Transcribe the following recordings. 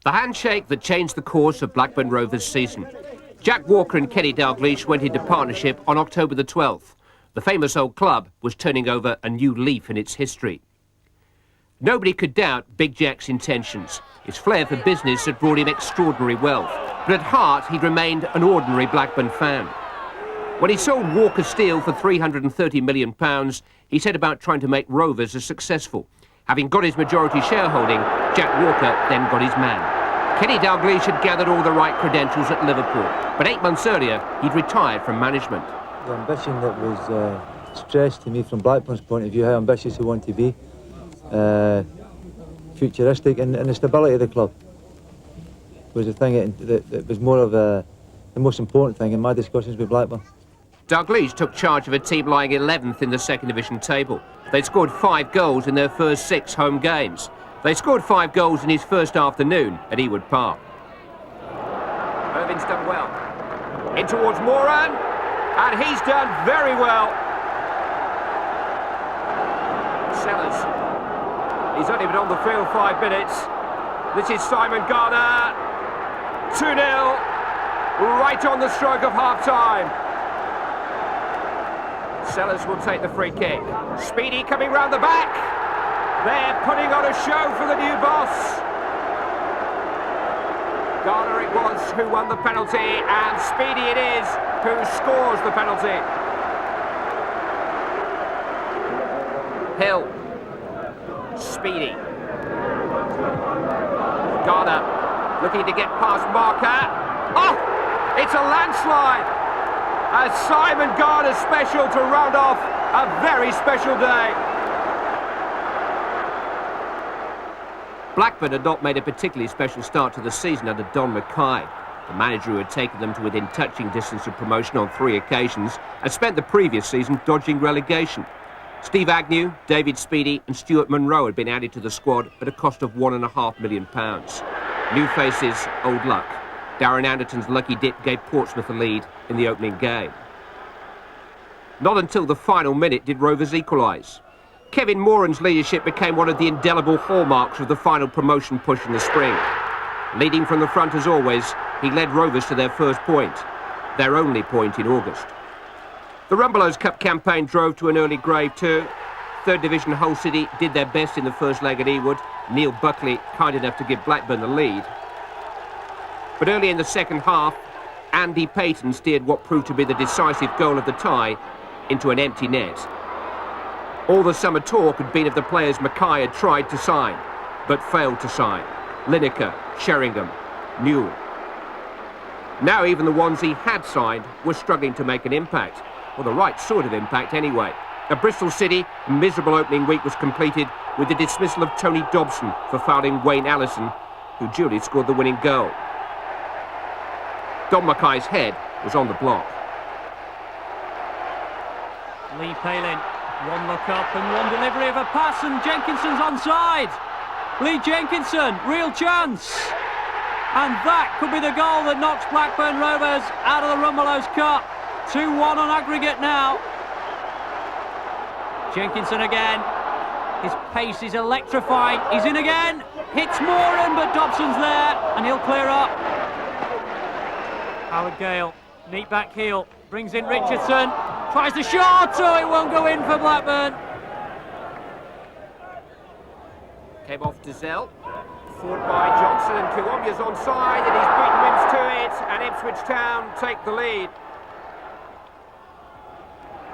The handshake that changed the course of Blackburn Rovers' season. Jack Walker and Kenny Dalglish went into partnership on October the 12th. The famous old club was turning over a new leaf in its history. Nobody could doubt Big Jack's intentions. His flair for business had brought him extraordinary wealth, but at heart he'd remained an ordinary Blackburn fan. When he sold Walker Steel for £330 million, he set about trying to make Rovers as successful. Having got his majority shareholding, Jack Walker then got his man. Kenny Dalglish had gathered all the right credentials at Liverpool, but 8 months earlier, he'd retired from management. The ambition that was stressed to me from Blackburn's point of view, how ambitious we want to be, futuristic, and the stability of the club was the thing that was more of the most important thing in my discussions with Blackburn. Dalglish took charge of a team lying 11th in the second division table. They'd scored 5 goals in their first 6 home games. They scored 5 goals in his first afternoon at Ewood Park. Irvin's done well. In towards Moran, and he's done very well. Sellers. He's only been on the field 5 minutes. This is Simon Garner. 2-0, right on the stroke of half-time. Sellers will take the free kick. Speedy coming round the back. They're putting on a show for the new boss. Garner it was who won the penalty, and Speedy it is who scores the penalty. Hill. Speedy. Garner looking to get past Marker. Oh! It's a landslide! As Simon Garner special to round off a very special day. Blackburn had not made a particularly special start to the season under Don Mackay. The manager who had taken them to within touching distance of promotion on 3 occasions had spent the previous season dodging relegation. Steve Agnew, David Speedy and Stuart Munro had been added to the squad at a cost of £1.5 million. New faces, old luck. Darren Anderton's lucky dip gave Portsmouth the lead in the opening game. Not until the final minute did Rovers equalise. Kevin Moran's leadership became one of the indelible hallmarks of the final promotion push in the spring. Leading from the front as always, he led Rovers to their first point, their only point in August. The Rumbelows Cup campaign drove to an early grave too. 3rd Division Hull City did their best in the first leg at Ewood. Neil Buckley kind enough to give Blackburn the lead. But early in the second half, Andy Payton steered what proved to be the decisive goal of the tie into an empty net. All the summer talk had been of the players Mackay had tried to sign, but failed to sign. Lineker, Sheringham, Newell. Now even the ones he had signed were struggling to make an impact, or the right sort of impact anyway. At Bristol City, a miserable opening week was completed with the dismissal of Tony Dobson for fouling Wayne Allison, who duly scored the winning goal. Don Mackay's head was on the block. Lee Palin, one look up and one delivery of a pass, and Jenkinson's onside. Lee Jenkinson, real chance. And that could be the goal that knocks Blackburn Rovers out of the Rumbelows Cup. 2-1 on aggregate now. Jenkinson again. His pace is electrifying. He's in again. Hits Moran, but Dobson's there, and he'll clear up. Howard Gale, neat back heel, brings in Richardson, tries the shot, so it won't go in for Blackburn. Came off to Zell, fought by Johnson, and Kiwomya's onside, and he's beaten Mims to it, and Ipswich Town take the lead.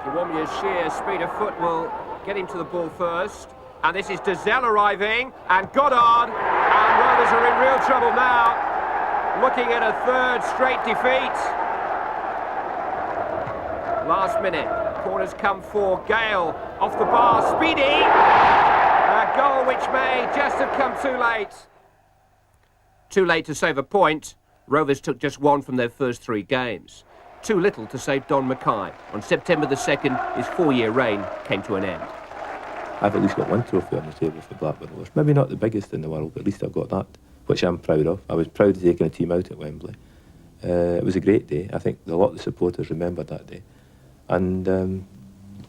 Kiwomya's sheer speed of foot will get him to the ball first, and this is Dezell arriving, and Goddard, and Rovers are in real trouble now. Looking at a 3rd straight defeat. Last minute, corners come for Gale. Off the bar, Speedy. A goal which may just have come too late. Too late to save a point. Rovers took just 1 from their first 3 games. Too little to save Don Mackay. On September the 2nd, his 4-year reign came to an end. I've at least got 1 trophy on the table for Blackburn Rovers. Maybe not the biggest in the world, but at least I've got that, which I'm proud of. I was proud of taking a team out at Wembley. It was a great day. I think a lot of the supporters remembered that day. And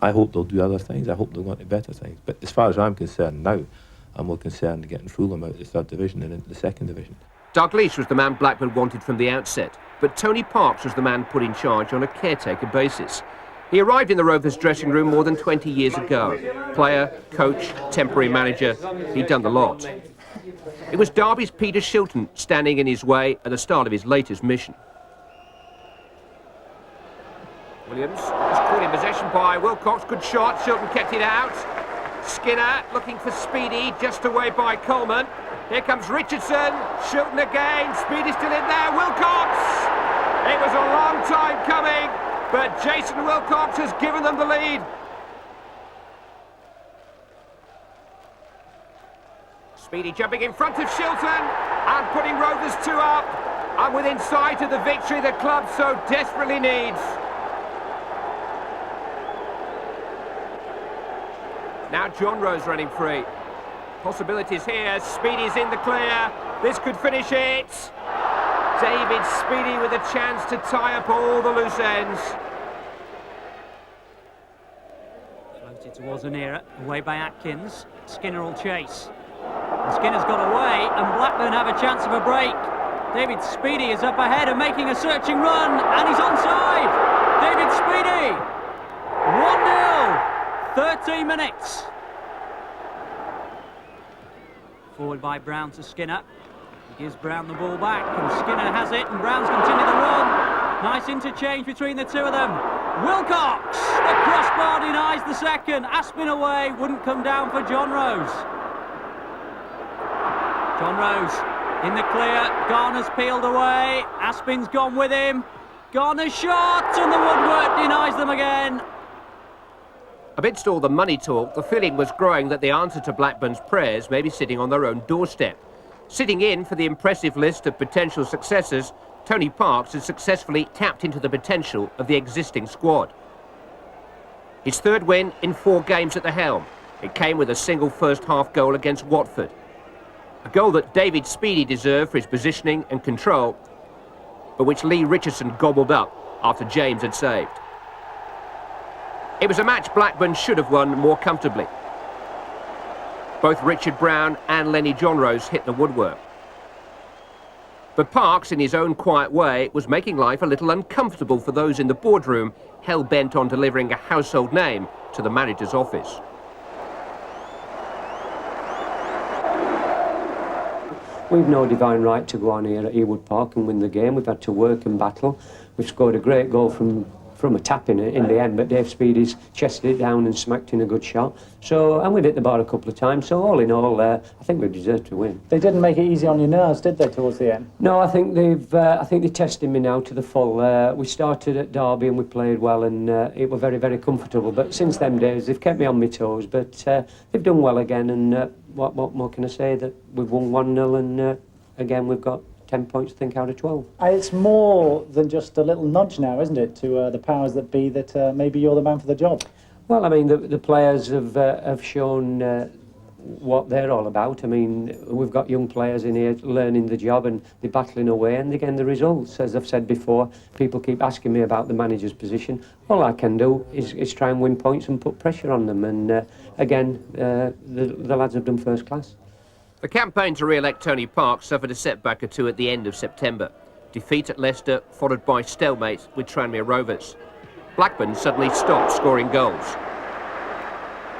I hope they'll do other things. I hope they'll go on to better things. But as far as I'm concerned now, I'm more concerned in getting Fulham out of the 3rd Division and into the 2nd Division. Dalglish was the man Blackburn wanted from the outset, but Tony Parkes was the man put in charge on a caretaker basis. He arrived in the Rovers dressing room more than 20 years ago. Player, coach, temporary manager, he'd done the lot. It was Derby's Peter Shilton standing in his way at the start of his latest mission. Williams was caught in possession by Wilcox. Good shot. Shilton kept it out. Skinner looking for Speedy, just away by Coleman. Here comes Richardson. Shilton again. Speedy still in there. Wilcox! It was a long time coming, but Jason Wilcox has given them the lead. Speedy jumping in front of Shilton and putting Rovers 2 up, and within sight of the victory the club so desperately needs. Now John Rose running free. Possibilities here. Speedy's in the clear. This could finish it. David Speedy with a chance to tie up all the loose ends. Floated towards Anira, away by Atkins. Skinner will chase. And Skinner's got away, and Blackburn have a chance of a break. David Speedy is up ahead and making a searching run, and he's onside. David Speedy. 1-0. 13 minutes. Forward by Brown to Skinner. He gives Brown the ball back, and Skinner has it, and Brown's continued the run. Nice interchange between the two of them. Wilcox, the crossbar denies the second. Aspin away, wouldn't come down for John Rose. John Rose in the clear. Garner's peeled away. Aspin's gone with him. Garner's shot, and the woodwork denies them again. Amidst all the money talk, the feeling was growing that the answer to Blackburn's prayers may be sitting on their own doorstep. Sitting in for the impressive list of potential successors, Tony Parkes has successfully tapped into the potential of the existing squad. His third win in 4 games at the helm. It came with a single first-half goal against Watford. A goal that David Speedy deserved for his positioning and control, but which Lee Richardson gobbled up after James had saved. It was a match Blackburn should have won more comfortably. Both Richard Brown and Lenny John Rose hit the woodwork. But Parkes, in his own quiet way, was making life a little uncomfortable for those in the boardroom hell-bent on delivering a household name to the manager's office. We've no divine right to go on here at Ewood Park and win the game. We've had to work and battle. We've scored a great goal from a tap in the end, but Dave Speedy's chested it down and smacked in a good shot. So, and we've hit the bar a couple of times. So all in all, I think we deserved to win. They didn't make it easy on your nerves, did they, towards the end? No, I think they're testing me now to the full. We started at Derby and we played well, and it were very, very comfortable. But since them days, they've kept me on my toes. But they've done well again, and what more can I say? That we've won 1-0, and again we've got 10 points, I think, out of 12. It's more than just a little nudge now, isn't it, to the powers that be, that maybe you're the man for the job? Well, I mean, the players have shown what they're all about. I mean, we've got young players in here learning the job, and they're battling away, and they're getting the results. As I've said before, people keep asking me about the manager's position. All I can do is try and win points and put pressure on them, and again, the lads have done first class. The campaign to re-elect Tony Parkes suffered a setback or two at the end of September. Defeat at Leicester, followed by stalemate with Tranmere Rovers. Blackburn suddenly stopped scoring goals.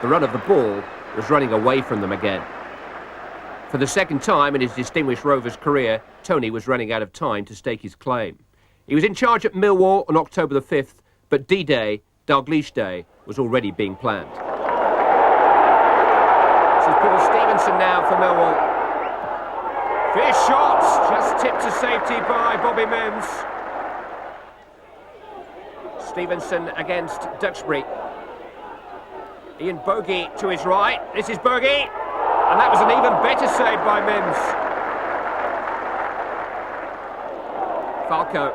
The run of the ball was running away from them again. For the second time in his distinguished Rovers career, Tony was running out of time to stake his claim. He was in charge at Millwall on October the 5th, but D-Day, Dalglish Day, was already being planned. This is Paul Stevenson now for Millwall. Fierce shots, just tipped to safety by Bobby Mims. Stevenson against Duxbury. Ian Bogie to his right. This is Bogie, and that was an even better save by Mims. Falco.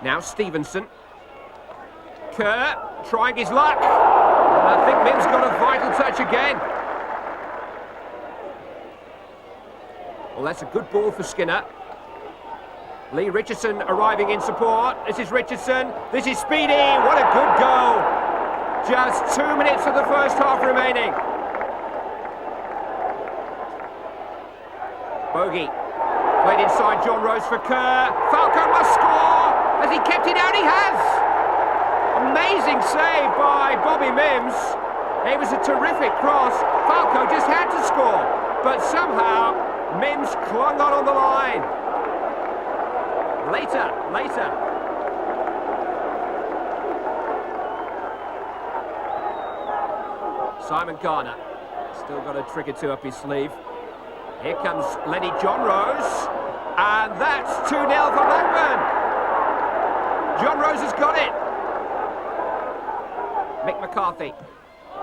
Now Stevenson. Kerr trying his luck. And I think Mims got a vital touch again. Well, that's a good ball for Skinner. Lee Richardson arriving in support. This is Richardson. This is Speedy. What a good goal. Just 2 minutes of the first half remaining. Bogie Played inside John Rose for Kerr. Falco must score. Has he kept it out? He has. Amazing save by Bobby Mims. It was a terrific cross. Falco just had to score. But somehow, Mims clung on the line. Later. Simon Garner. Still got a trick or two up his sleeve. Here comes Lenny John Rose. And that's 2-0 for Blackburn. John Rose has got it. Mick McCarthy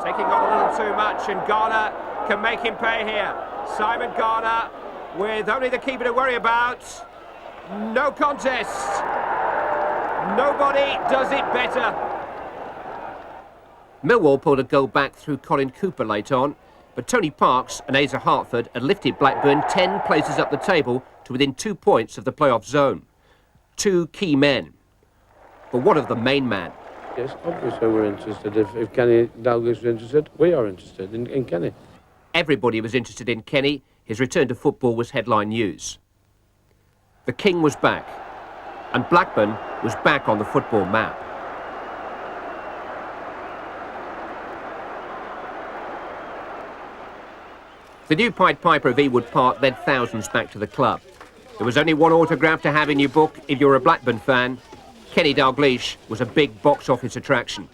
taking on a little too much, and Garner can make him pay here. Simon Garner with only the keeper to worry about. No contest. Nobody does it better. Millwall pulled a goal back through Colin Cooper late on, but Tony Parks and Asa Hartford had lifted Blackburn 10 places up the table to within 2 points of the playoff zone. Two key men. But what of the main man? Yes, obviously we're interested. If Kenny Dalglish is interested, we are interested in Kenny. Everybody was interested in Kenny. His return to football was headline news. The King was back, and Blackburn was back on the football map. The new Pied Piper of Ewood Park led thousands back to the club. There was only one autograph to have in your book if you're a Blackburn fan. Kenny Dalglish was a big box office attraction.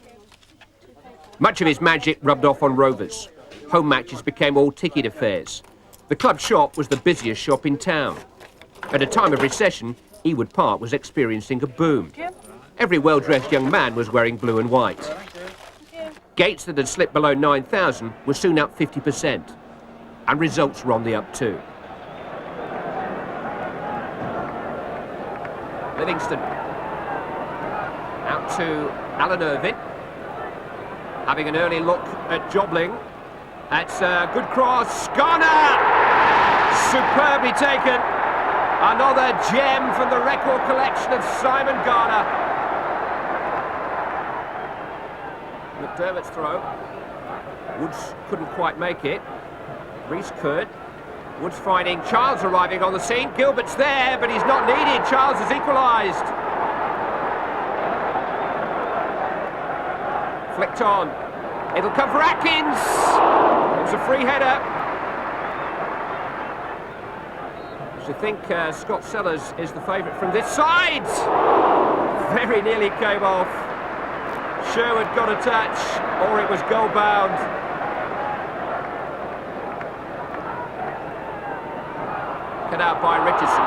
Much of his magic rubbed off on Rovers. Home matches became all ticket affairs. The club shop was the busiest shop in town. At a time of recession, Ewood Park was experiencing a boom. Every well-dressed young man was wearing blue and white. Gates that had slipped below 9,000 were soon up 50%. And results were on the up too. Livingston. Out to Alan Irvine. Having an early look at Jobling. That's a good cross. Garner! Superbly taken. Another gem from the record collection of Simon Garner. McDermott's throw. Woods couldn't quite make it. Reese could. Woods finding Childs arriving on the scene. Gilbert's there, but he's not needed. Childs has equalised. Flicked on. It'll come for Atkins. It was a free header. I should think Scott Sellers is the favourite from this side. Very nearly came off. Sherwood got a touch, or it was goal bound. Cut out by Richardson.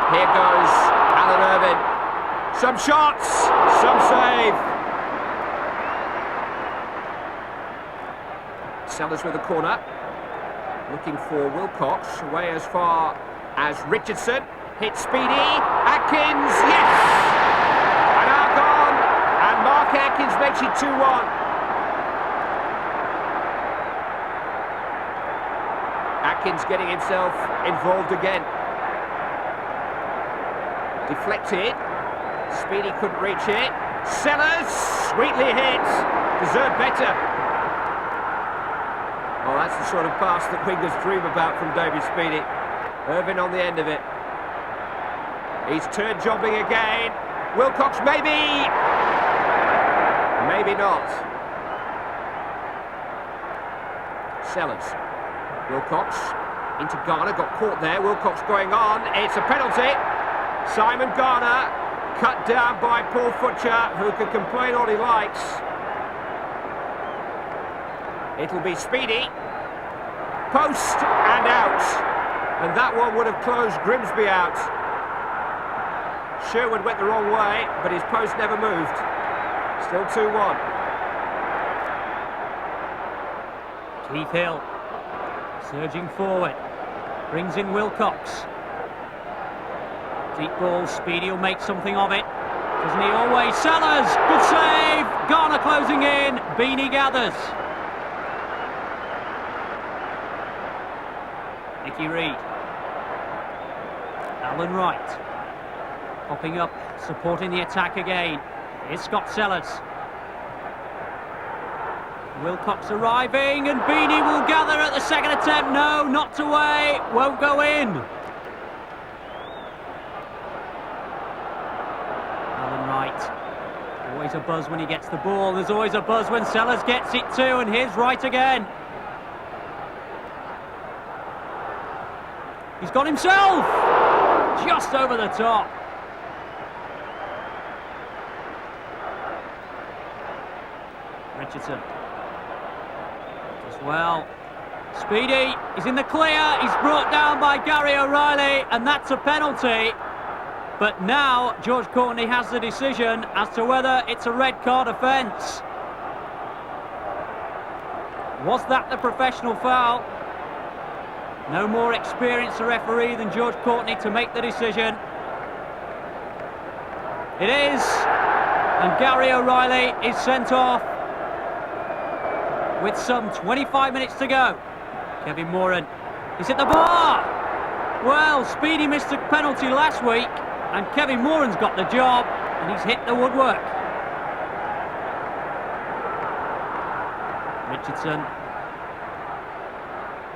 Here goes Alan Irvine. Some shots, some save. Sellers with a corner. Looking for Wilcox. Away as far as Richardson. Hit Speedy. Atkins, yes! And out gone. And Mark Atkins makes it 2-1. Atkins getting himself involved again. Deflected. Speedy couldn't reach it. Sellers, sweetly hit. Deserved better. Oh, that's the sort of pass that wingers dream about from David Speedy. Irvine on the end of it. He's turned Jobling again. Wilcox, maybe. Maybe not. Sellers. Wilcox into Garner, got caught there. Wilcox going on. It's a penalty. Simon Garner cut down by Paul Futcher, who can complain all he likes. It'll be Speedy. Post and out. And that one would have closed Grimsby out. Sherwood went the wrong way, but his post never moved. Still 2-1. Keith Hill. Surging forward, brings in Wilcox. Deep ball, Speedy will make something of it. Doesn't he always? Sellers, good save. Garner closing in, Beanie gathers. Nicky Reid. Alan Wright. Popping up, supporting the attack again. Here's Scott Sellers. Wilcox arriving, and Beanie will gather at the second attempt. No, knocked away, won't go in. Alan Wright. Always a buzz when he gets the ball. There's always a buzz when Sellers gets it too, and here's Wright again. He's got himself! Just over the top. Richardson. As well. Speedy, he's in the clear. He's brought down by Gary O'Reilly, and that's a penalty. But now George Courtney has the decision as to whether it's a red card offence. Was that the professional foul? No more experienced referee than George Courtney to make the decision. It is, and Gary O'Reilly is sent off with some 25 minutes to go. Kevin Moran, he's hit the bar. Well, Speedy missed a penalty last week, and Kevin Moran's got the job, and he's hit the woodwork. Richardson.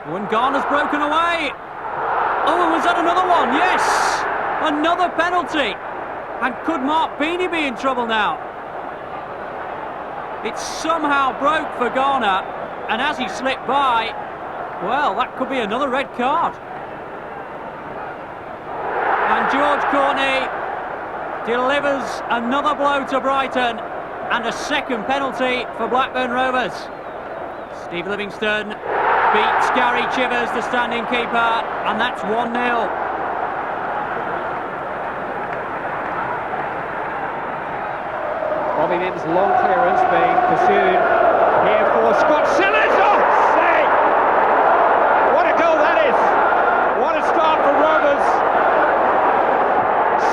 Oh, and Garner's broken away. Oh, and was that another one? Yes! Another penalty. And could Mark Beanie be in trouble now? It somehow broke for Garner, and as he slipped by, well, that could be another red card. And George Courtney delivers another blow to Brighton, and a second penalty for Blackburn Rovers. Steve Livingston beats Gary Chivers, the standing keeper, and that's 1-0. Bobby Mims' long clearance being pursued here for Scott Sellers. Oh, say! What a goal that is! What a start for Rovers.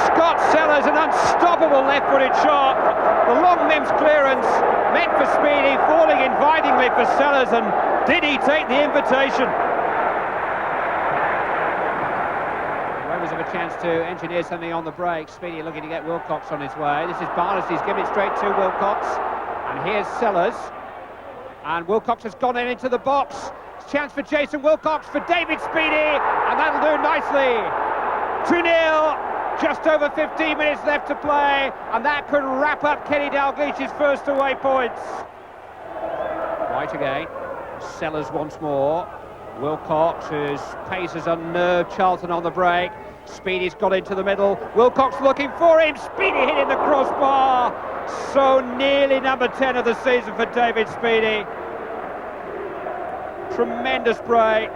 Scott Sellers, an unstoppable left-footed shot. The long Mims clearance meant for Speedy, falling invitingly for Sellers, and did he take the invitation? Rovers have a chance to engineer something on the break. Speedy looking to get Wilcox on his way. This is Barnes, he's given it straight to Wilcox. And here's Sellers. And Wilcox has gone in into the box. Chance for Jason Wilcox, for David Speedy, and that'll do nicely. 2-0. Just over 15 minutes left to play, and that could wrap up Kenny Dalglish's first away points. White again. Sellers once more. Wilcox, whose pace has unnerved Charlton on the break. Speedy's got into the middle. Wilcox looking for him. Speedy hitting the crossbar. So nearly number 10 of the season for David Speedy. Tremendous break.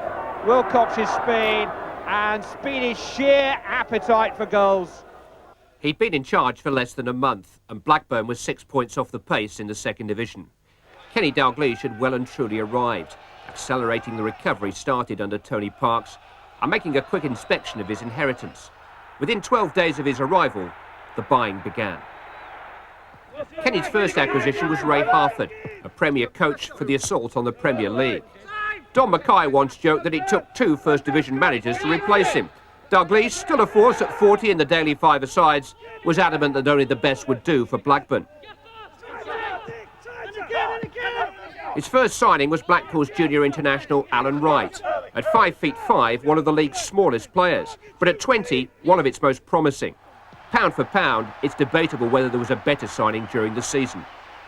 Wilcox's speed and Speedy's sheer appetite for goals. He'd been in charge for less than a month, and Blackburn was 6 points off the pace in the second division. Kenny Dalglish had well and truly arrived, accelerating the recovery started under Tony Parks and making a quick inspection of his inheritance. Within 12 days of his arrival, the buying began. Kenny's first acquisition was Ray Harford, a Premier coach for the assault on the Premier League. Don Mackay once joked that it took 2 First Division managers to replace him. Dalglish, still a force at 40 in the daily five-a-sides, was adamant that only the best would do for Blackburn. His first signing was Blackpool's junior international Alan Wright. At 5'5", one of the league's smallest players, but at 20, one of its most promising. Pound for pound, it's debatable whether there was a better signing during the season.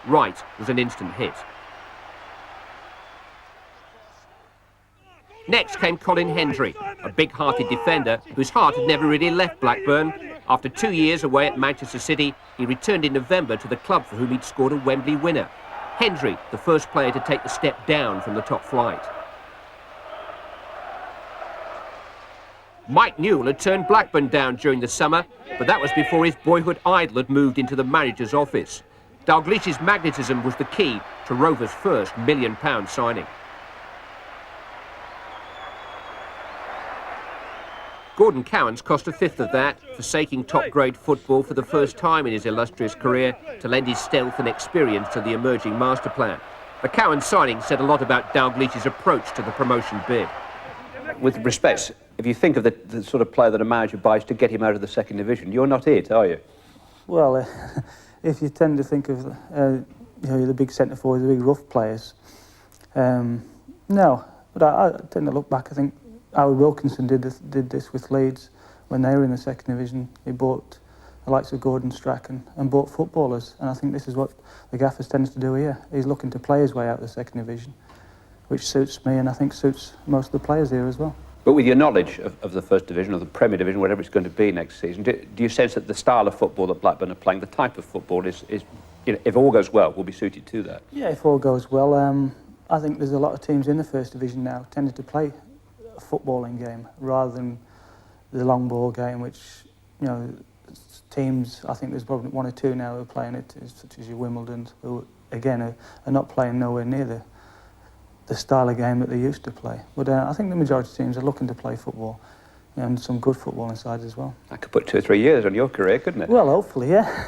Wright was an instant hit. Next came Colin Hendry, a big-hearted defender whose heart had never really left Blackburn. After 2 years away at Manchester City, he returned in November to the club for whom he'd scored a Wembley winner. Hendry, the first player to take the step down from the top flight. Mike Newell had turned Blackburn down during the summer, but that was before his boyhood idol had moved into the manager's office. Dalglish's magnetism was the key to Rovers' first £1 million signing. Gordon Cowan's cost a fifth of that, forsaking top-grade football for the first time in his illustrious career to lend his stealth and experience to the emerging master plan. The Cowan signing said a lot about Dalglish's approach to the promotion bid. With respect, if you think of the sort of player that a manager buys to get him out of the second division, you're not it, are you? Well, if you tend to think of the big centre forwards, the big rough players, no. But I tend to look back. I think Howard Wilkinson did this with Leeds when they were in the second division. He bought the likes of Gordon Strachan and bought footballers. And I think this is what the gaffers tends to do here. He's looking to play his way out of the second division, which suits me and I think suits most of the players here as well. But with your knowledge of the First Division or the Premier Division, whatever it's going to be next season, do you sense that the style of football that Blackburn are playing, the type of football is you know, if all goes well, will be suited to that? Yeah, if all goes well. I think there's a lot of teams in the First Division now tending to play a footballing game rather than the long ball game, which, you know, teams, I think there's probably one or two now who are playing it, such as your Wimbledon, who again are not playing nowhere near the style of game that they used to play. But I think the majority of teams are looking to play football, you know, and some good football inside as well. That could put 2 or 3 years on your career, couldn't it? Well, hopefully, yeah.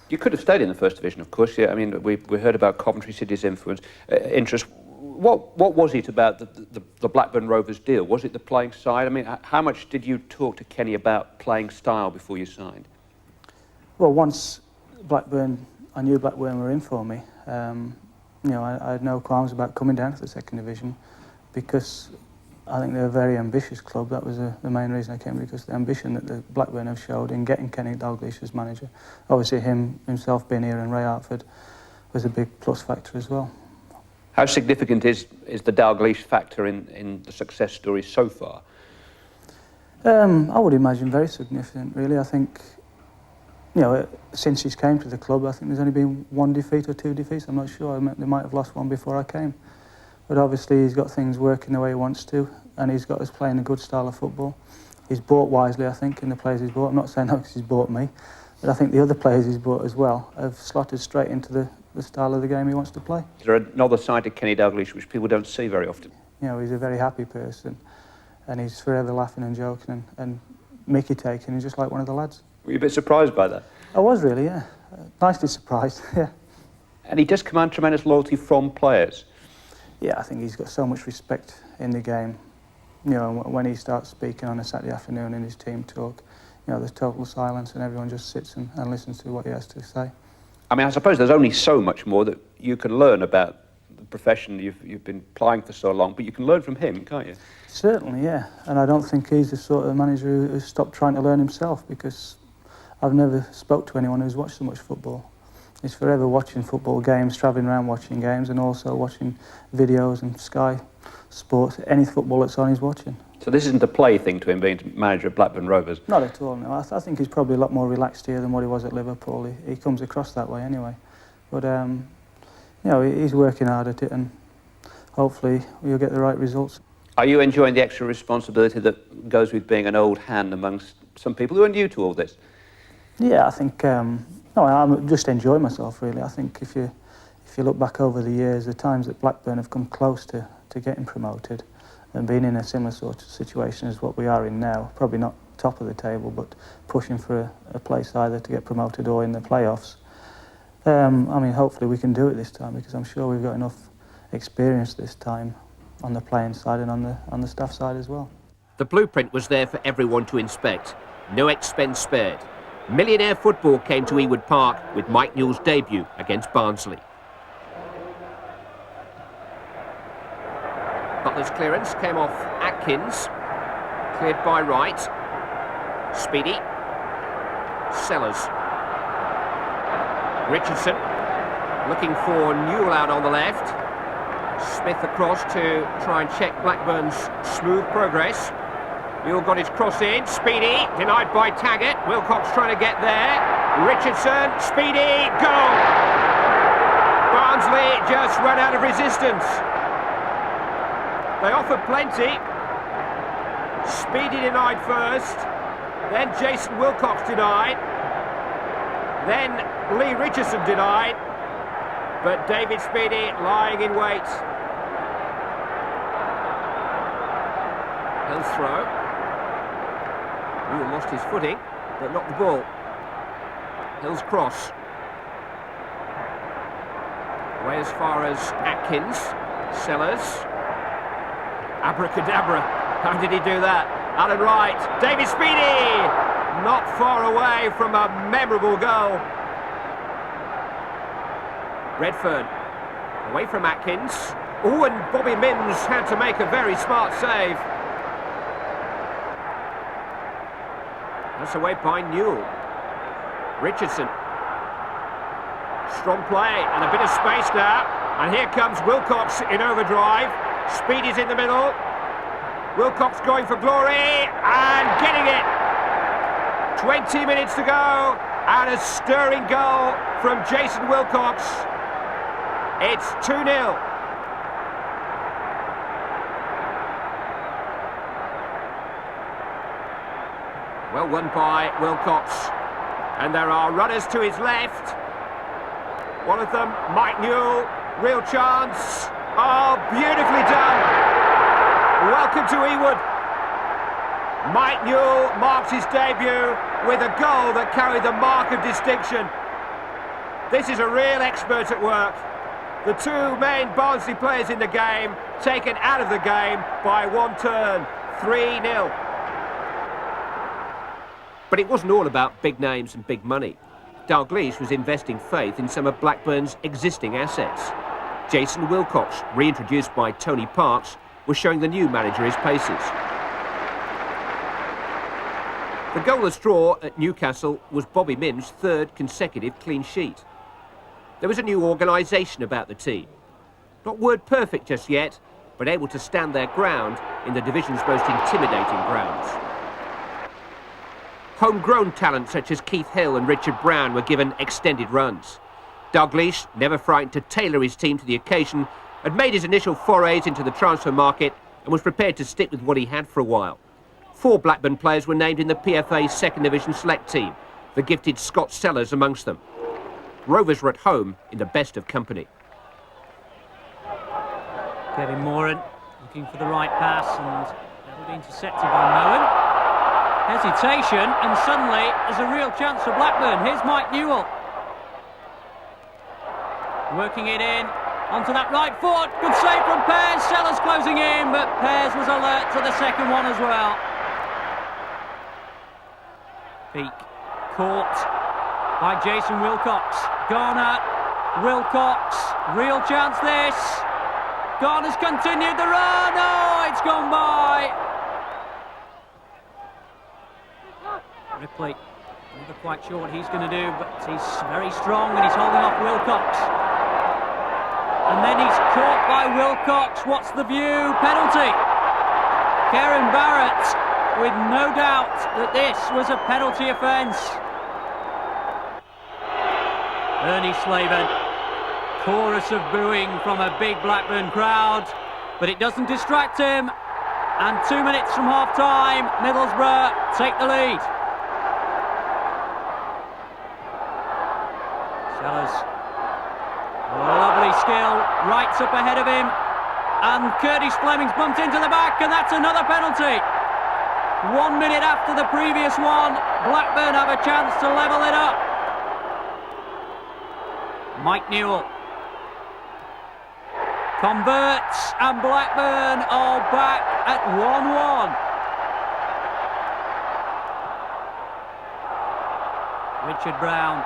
You could have stayed in the First Division, of course. Yeah, I mean, we heard about Coventry City's interest. What was it about the Blackburn Rovers deal? Was it the playing side? I mean, how much did you talk to Kenny about playing style before you signed? Well, once I knew Blackburn were in for me, you know, I had no qualms about coming down to the second division because I think they're a very ambitious club. That was the main reason I came, because the ambition that the Blackburn have showed in getting Kenny Dalglish as manager. Obviously himself being here and Ray Hartford was a big plus factor as well. How significant is the Dalglish factor in the success story so far? I would imagine very significant, really. I think, you know, since he's came to the club, I think there's only been 1 defeat or 2 defeats. I'm not sure. They might have lost one before I came. But obviously he's got things working the way he wants to, and he's got us playing a good style of football. He's bought wisely, I think, in the players he's bought. I'm not saying that because he's bought me, but I think the other players he's bought as well have slotted straight into the style of the game he wants to play. Is there another side to Kenny Dalglish which people don't see very often? You know, he's a very happy person, and he's forever laughing and joking and mickey taking. He's just like one of the lads. Were you a bit surprised by that? I was really, yeah. Nicely surprised, yeah. And he does command tremendous loyalty from players. Yeah, I think he's got so much respect in the game. You know, when he starts speaking on a Saturday afternoon in his team talk, you know, there's total silence and everyone just sits and listens to what he has to say. I mean, I suppose there's only so much more that you can learn about the profession you've been plying for so long, but you can learn from him, can't you? Certainly, yeah. And I don't think he's the sort of manager who's stopped trying to learn himself, because I've never spoke to anyone who's watched so much football. He's forever watching football games, travelling around watching games, and also watching videos and Sky Sports. Any football that's on, he's watching. So this isn't a play thing to him being manager at Blackburn Rovers? Not at all, no. I think he's probably a lot more relaxed here than what he was at Liverpool. He comes across that way anyway. But, you know, he's working hard at it, and hopefully we'll get the right results. Are you enjoying the extra responsibility that goes with being an old hand amongst some people who are new to all this? Yeah, I think... No, I'm just enjoying myself, really. I think if you look back over the years, the times that Blackburn have come close to getting promoted and being in a similar sort of situation as what we are in now, probably not top of the table, but pushing for a place either to get promoted or in the playoffs. I mean, hopefully we can do it this time, because I'm sure we've got enough experience this time on the playing side and on the staff side as well. The blueprint was there for everyone to inspect. No expense spared. Millionaire football came to Ewood Park with Mike Newell's debut against Barnsley. Butler's clearance came off Atkins. Cleared by Wright. Speedy. Sellers. Richardson looking for Newell out on the left. Smith across to try and check Blackburn's smooth progress. Newell got his cross in. Speedy, denied by Taggart. Wilcox trying to get there. Richardson, Speedy, goal! Barnsley just ran out of resistance. They offered plenty. Speedy denied first. Then Jason Wilcox denied. Then Lee Richardson denied. But David Speedy lying in wait. Hill's throw. Newell lost his footing, but not the ball. Hill's cross. Away as far as Atkins. Sellers. Abracadabra. How did he do that? Alan Wright. David Speedy! Not far away from a memorable goal. Redfern. Away from Atkins. Oh, and Bobby Mims had to make a very smart save. That's away by Newell. Richardson. Strong play and a bit of space now. And here comes Wilcox in overdrive. Speed is in the middle. Wilcox going for glory and getting it. 20 minutes to go and a stirring goal from Jason Wilcox. It's 2-0. Well won by Wilcox. And there are runners to his left. One of them, Mike Newell, real chance. Oh, beautifully done. Welcome to Ewood. Mike Newell marks his debut with a goal that carried the mark of distinction. This is a real expert at work. The two main Barnsley players in the game taken out of the game by one turn, 3-0. But it wasn't all about big names and big money. Dalglish was investing faith in some of Blackburn's existing assets. Jason Wilcox, reintroduced by Tony Parks, was showing the new manager his paces. The goalless draw at Newcastle was Bobby Mim's third consecutive clean sheet. There was a new organisation about the team. Not word perfect just yet, but able to stand their ground in the division's most intimidating grounds. Homegrown talent such as Keith Hill and Richard Brown were given extended runs. Dalglish, never frightened to tailor his team to the occasion, had made his initial forays into the transfer market and was prepared to stick with what he had for a while. 4 Blackburn players were named in the PFA's second division select team, the gifted Scott Sellers amongst them. Rovers were at home in the best of company. Kevin Moran looking for the right pass and that'll be intercepted by Moen. Hesitation, and suddenly there's a real chance for Blackburn. Here's Mike Newell. Working it in, onto that right foot. Good save from Pears. Sellers closing in, but Pears was alert to the second one as well. Peak caught by Jason Wilcox. Garner, Wilcox, real chance this. Garner's continued the run. Oh, it's gone by. Ripley, never quite sure what he's going to do, but he's very strong and he's holding off Wilcox. And then he's caught by Wilcox. What's the view? Penalty. Karen Barrett, with no doubt that this was a penalty offence. Ernie Slaven, chorus of booing from a big Blackburn crowd, but it doesn't distract him. And 2 minutes from half-time, Middlesbrough take the lead. Sellers, lovely skill, right up ahead of him, and Curtis Fleming's bumped into the back, and that's another penalty. 1 minute after the previous one, Blackburn have a chance to level it up. Mike Newell converts, and Blackburn are back at 1-1. Richard Brown.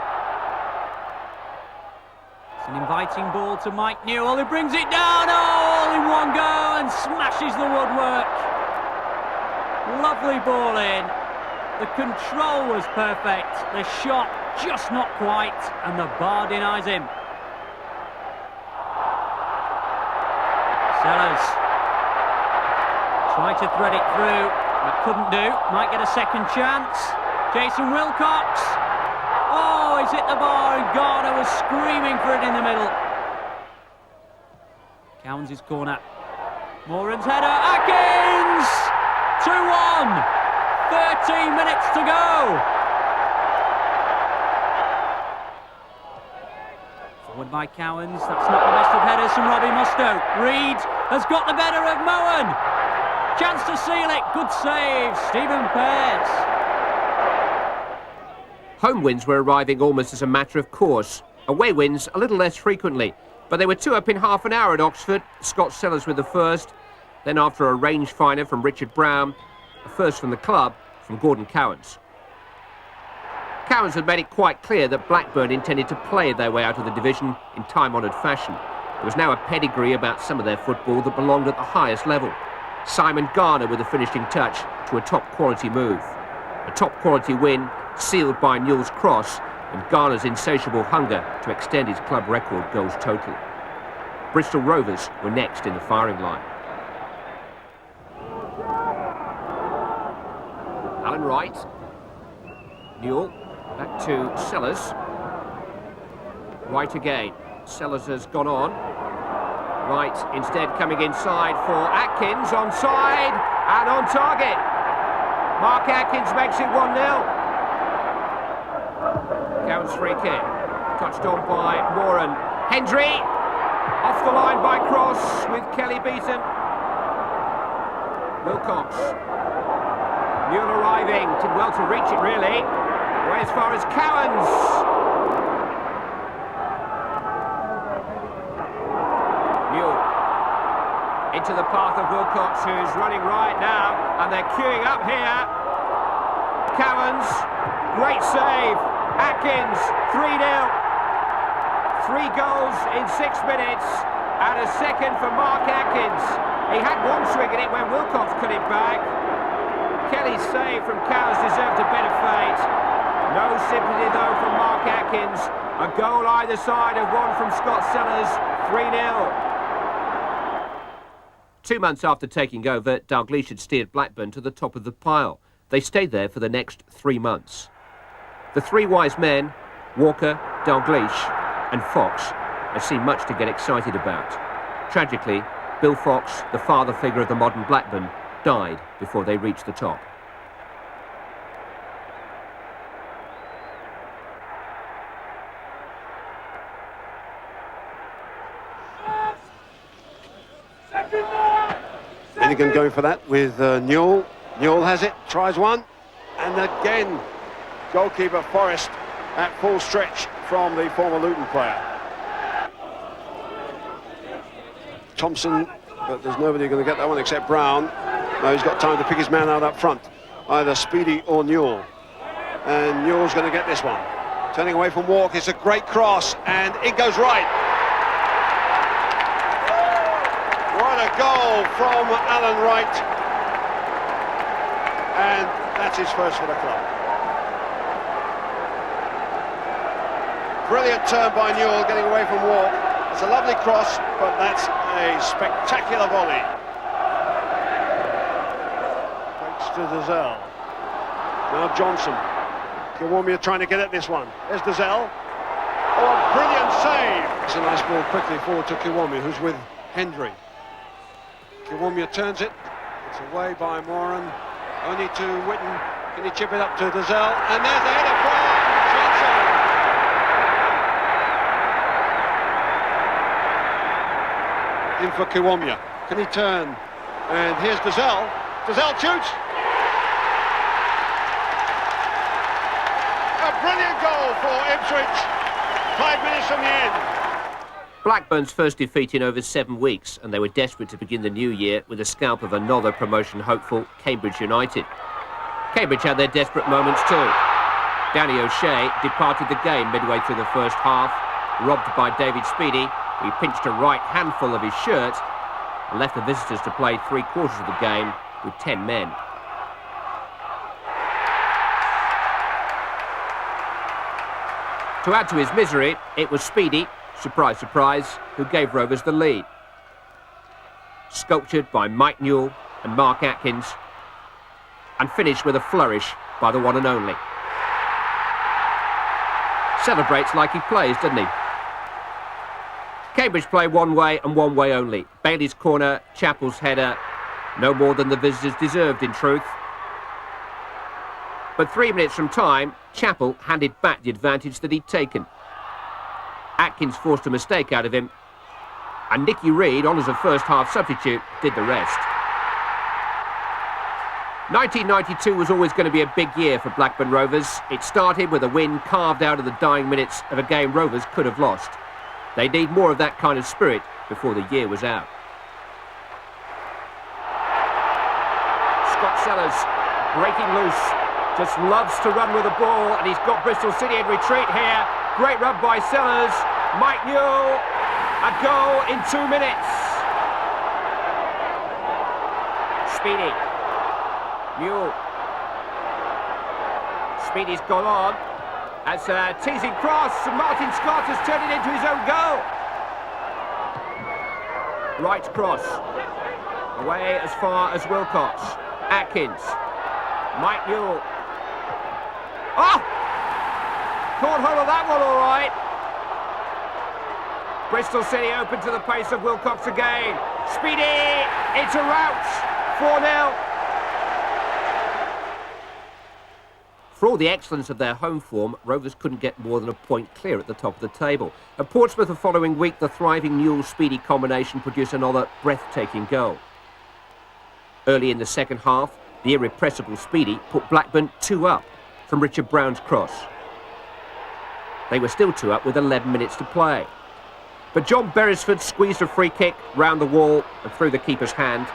It's an inviting ball to Mike Newell, who brings it down, all in one go, and smashes the woodwork. Lovely ball in. The control was perfect. The shot just not quite, and the bar denies him. Sellers tried to thread it through, but couldn't do. Might get a second chance. Jason Wilcox. Oh, he's hit the bar, and Garner was screaming for it in the middle. Cowans' corner. Moran's header. Atkins! 2-1. 13 minutes to go. Forward by Cowans. That's not the best of headers from Robbie Mustoe. Reed has got the better of Moen. Chance to seal it. Good save, Stephen Pears. Home wins were arriving almost as a matter of course. Away wins a little less frequently, but they were 2 up in half an hour at Oxford. Scott Sellers with the first. Then after a range finder from Richard Brown, a first from the club from Gordon Cowans. Cowans had made it quite clear that Blackburn intended to play their way out of the division in time-honoured fashion. There was now a pedigree about some of their football that belonged at the highest level. Simon Garner with the finishing touch to a top-quality move. A top-quality win sealed by Newell's cross and Garner's insatiable hunger to extend his club record goals total. Bristol Rovers were next in the firing line. Alan Wright. Newell. Back to Sellers. Wright again. Sellers has gone on. Wright instead coming inside for Atkins, onside and on target. Mark Atkins makes it 1-0. Counts free kick. Touched on by Moran. Hendry. Off the line by Cross with Kelly beaten. Wilcox. Newell arriving. Did well to reach it really. Away as far as Cowans. Into the path of Wilcox, who's running right now, and they're queuing up here. Cowans, great save. Atkins, 3-0. 3 goals in 6 minutes, and a second for Mark Atkins. He had one swing at it when Wilcox cut it back. Kelly's save from Cowans deserved a better fate. No sympathy though from Mark Atkins. A goal either side of one from Scott Sellers, 3-0. 2 months after taking over, Dalglish had steered Blackburn to the top of the pile. They stayed there for the next 3 months. The 3 wise men, Walker, Dalglish and Fox, have seen much to get excited about. Tragically, Bill Fox, the father figure of the modern Blackburn, died before they reached the top. Finnegan going for that with Newell. Newell has it, tries one, and again goalkeeper Forrest at full stretch from the former Luton player. Thompson, but there's nobody going to get that one except Brown. No, he's got time to pick his man out up front, either Speedy or Newell. And Newell's going to get this one. Turning away from Walk, it's a great cross, and it goes right. What a goal from Alan Wright. And that's his first for the club. Brilliant turn by Newell, getting away from Walk. It's a lovely cross, but that's a spectacular volley. Thanks to Dazelle. Now Johnson. Kiwomia trying to get at this one. There's Dazelle. Oh, a brilliant save. It's a nice ball quickly forward to Kiwomia, who's with Hendry. Kiwomia turns it. It's away by Moran. Only to Witten. Can he chip it up to Dazelle? And there's the header from Johnson. In for Kiwomia. Can he turn? And here's Dazelle. Dazelle shoots. A brilliant goal for Ipswich. 5 minutes from the end. Blackburn's first defeat in over 7 weeks, and they were desperate to begin the new year with a scalp of another promotion hopeful, Cambridge United. Cambridge had their desperate moments too. Danny O'Shea departed the game midway through the first half, robbed by David Speedy. He pinched a right handful of his shirt and left the visitors to play 3/4 of the game with 10 men. To add to his misery, it was Speedy, surprise, surprise, who gave Rovers the lead. Sculptured by Mike Newell and Mark Atkins, and finished with a flourish by the one and only. Celebrates like he plays, doesn't he? Cambridge play one way and one way only. Bailey's corner, Chappell's header, no more than the visitors deserved in truth. But 3 minutes from time, Chappell handed back the advantage that he'd taken. Atkins forced a mistake out of him, and Nicky Reed, on as a first-half substitute, did the rest. 1992 was always going to be a big year for Blackburn Rovers. It started with a win carved out of the dying minutes of a game Rovers could have lost. They need more of that kind of spirit before the year was out. Scott Sellers breaking loose, just loves to run with the ball, and he's got Bristol City in retreat here. Great run by Sellers. Mike Newell, a goal in 2 minutes. Speedy. Newell. Speedy's gone on. That's a teasing cross, and Martin Scott has turned it into his own goal. Right cross. Away as far as Wilcox. Atkins. Mike Newell. Oh! Caught hold of that one all right. Bristol City open to the pace of Wilcox again. Speedy! It's a rout. 4-0. For all the excellence of their home form, Rovers couldn't get more than a point clear at the top of the table. At Portsmouth the following week, the thriving Newell-Speedy combination produced another breathtaking goal. Early in the second half, the irrepressible Speedy put Blackburn 2 up from Richard Brown's cross. They were still 2 up with 11 minutes to play. But John Beresford squeezed a free kick round the wall and through the keeper's hand.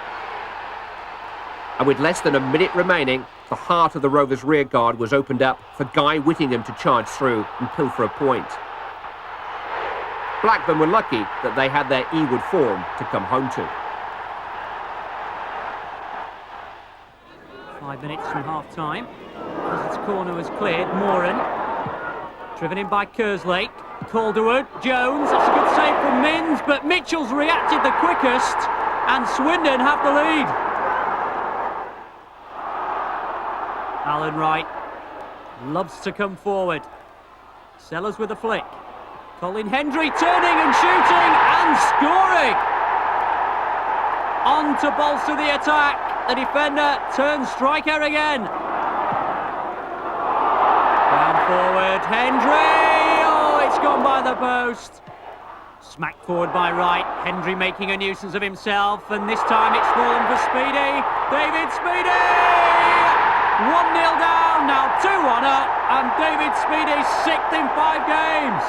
And with less than a minute remaining, the heart of the Rovers' rearguard was opened up for Guy Whittingham to charge through and pilfer a point. Blackburn were lucky that they had their Ewood form to come home to. 5 minutes from half-time. As its corner was cleared, Moran. Driven in by Kerslake. Calderwood, Jones, that's a good save from Minns, but Mitchell's reacted the quickest, and Swindon have the lead. Alan Wright loves to come forward. Sellers with a flick. Colin Hendry turning and shooting and scoring. On to bolster the attack. The defender turns striker again. Down forward, Hendry. Oh, it's gone by the post. Smacked forward by Wright. Hendry making a nuisance of himself, and this time it's fallen for Speedy. David Speedy! 1-0 down, now 2-1 up, and David Speedy's 6th in 5 games.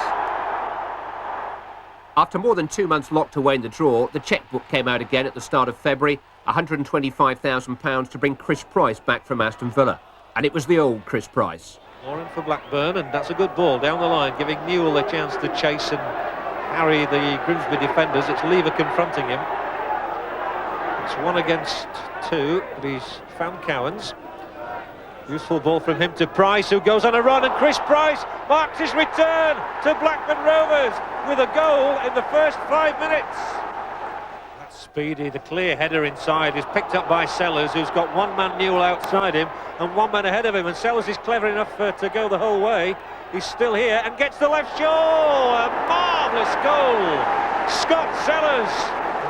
After more than 2 months locked away in the drawer, the chequebook came out again at the start of February. £125,000 to bring Chris Price back from Aston Villa. And it was the old Chris Price. Moran for Blackburn, and that's a good ball down the line, giving Newell a chance to chase and harry the Grimsby defenders. It's Lever confronting him. It's 1 against 2, but he's found Cowans. Useful ball from him to Price, who goes on a run, and Chris Price marks his return to Blackburn Rovers with a goal in the first 5 minutes. That's Speedy, the clear header inside, is picked up by Sellers, who's got one man Newell outside him and one man ahead of him, and Sellers is clever enough to go the whole way. He's still here and gets the left shore. A marvellous goal. Scott Sellers.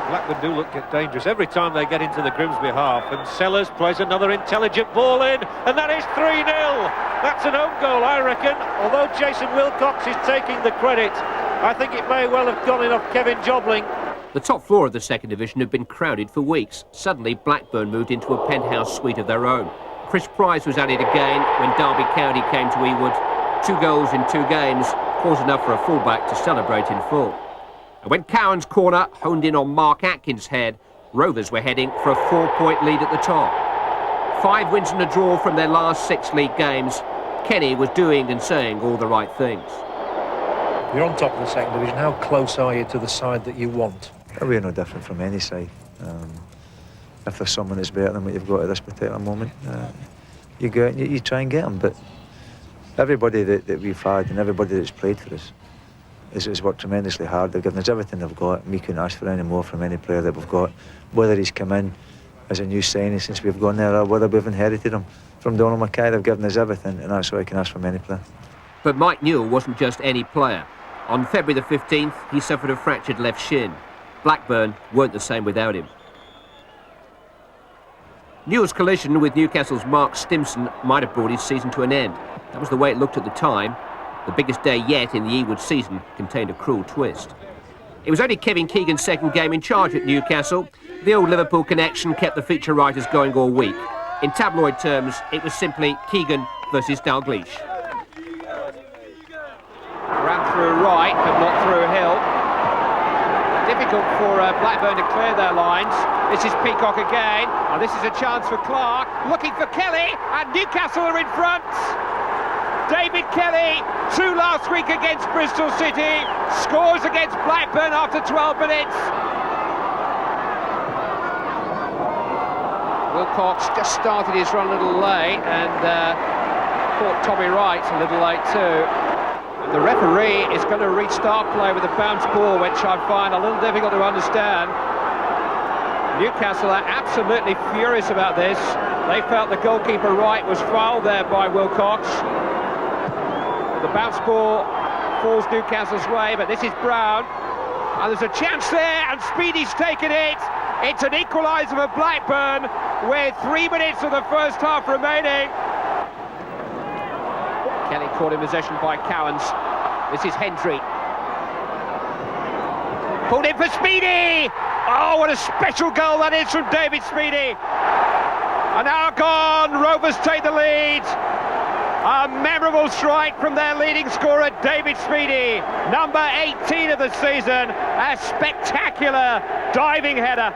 Blackburn do look dangerous every time they get into the Grimsby half, and Sellers plays another intelligent ball in, and that is 3-0. That's an own goal, I reckon. Although Jason Wilcox is taking the credit, I think it may well have gone in off Kevin Jobling. The top floor of the second division had been crowded for weeks. Suddenly, Blackburn moved into a penthouse suite of their own. Chris Price was added again when Derby County came to Ewood. 2 goals in 2 games, cause enough for a fullback to celebrate in full. And when Cowan's corner honed in on Mark Atkins' head, Rovers were heading for a 4-point lead at the top. 5 wins and a draw from their last 6 league games. Kenny was doing and saying all the right things. You're on top of the second division. How close are you to the side that you want? We're no different from any side. If there's someone that's better than what you've got at this particular moment, you go out and you try and get them. But everybody that we've had and everybody that's played for us has worked tremendously hard. They've given us everything they've got, and we couldn't ask for any more from any player that we've got, whether he's come in as a new signing since we've gone there or whether we've inherited him from Don Mackay. They've given us everything, and that's what I can ask from any player. But Mike Newell wasn't just any player. On February the 15th, he suffered a fractured left shin. Blackburn weren't the same without him. Newell's collision with Newcastle's Mark Stimson might have brought his season to an end. That was the way it looked at the time. The biggest day yet in the Ewood season contained a cruel twist. It was only Kevin Keegan's second game in charge at Newcastle. The old Liverpool connection kept the feature writers going all week. In tabloid terms, it was simply Keegan versus Dalglish. Ran through right, but not through Hill. Difficult for Blackburn to clear their lines. This is Peacock again. And this is a chance for Clark. Looking for Kelly, and Newcastle are in front. David Kelly, 2 last week against Bristol City, scores against Blackburn after 12 minutes. Wilcox just started his run a little late, and caught Tommy Wright a little late too. And the referee is going to restart play with a bounce ball, which I find a little difficult to understand. Newcastle are absolutely furious about this. They felt the goalkeeper Wright was fouled there by Wilcox. The bounce ball falls Newcastle's way, but this is Brown. And there's a chance there, and Speedy's taken it. It's an equaliser for Blackburn with 3 minutes of the first half remaining. Kelly caught in possession by Cowans. This is Hendry. Pulled in for Speedy! Oh, what a special goal that is from David Speedy. And now gone, Rovers take the lead. A memorable strike from their leading scorer, David Speedy. Number 18 of the season. A spectacular diving header.